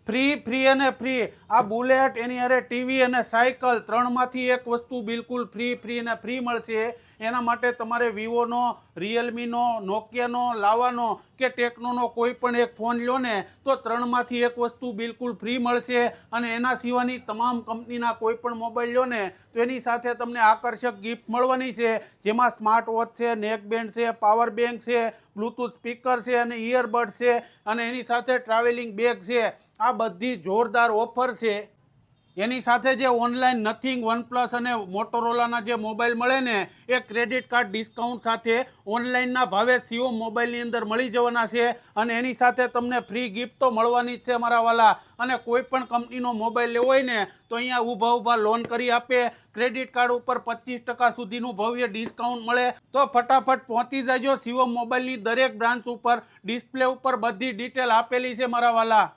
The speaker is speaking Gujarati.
ફ્રી ફ્રી અને ફ્રી આ બુલેટ એની અરે ટીવી અને સાયકલ ત્રણમાંથી એક વસ્તુ બિલકુલ ફ્રી અને ફ્રી મળશે. એના માટે તમારે વિવોનો, રિયલમીનો, નોકિયાનો લાવવાનો કે ટેકનોનો કોઈ પણ એક ફોન લો ને તો ત્રણમાંથી એક વસ્તુ બિલકુલ ફ્રી મળશે. અને એના સિવાયની તમામ કંપનીના કોઈ પણ મોબાઈલ લો ને તો એની સાથે તમને આકર્ષક ગિફ્ટ મળવાની છે, જેમાં સ્માર્ટ વોચ છે, નેક બેન્ડ છે, પાવર બેંક છે, બ્લૂટૂથ સ્પીકર છે અને ઇયરબડ છે અને એની સાથે ટ્રાવેલિંગ બેગ છે. આ બધી જોરદાર ઓફર છે. એની સાથે જે ઓનલાઈન નથિંગ, વનપ્લસ અને મોટોરોલાના જે મોબાઈલ મળે ને એ ક્રેડિટ કાર્ડ ડિસ્કાઉન્ટ સાથે ઓનલાઈનના ભાવે સીઓ મોબાઈલની અંદર મળી જવાના છે. અને એની સાથે તમને ફ્રી ગિફ્ટ તો મળવાની જ છે મારા વાલા. અને કોઈ પણ કંપનીનો મોબાઈલ લેવો હોય ને તો અહીંયા ઊભા લોન કરી આપે. ક્રેડિટ કાર્ડ ઉપર 25% સુધીનું ભવ્ય ડિસ્કાઉન્ટ મળે. તો ફટાફટ પહોંચી જાજો સીઓ મોબાઈલની દરેક બ્રાન્ચ ઉપર. ડિસ્પ્લે ઉપર બધી ડિટેલ આપેલી છે મારા વાલા.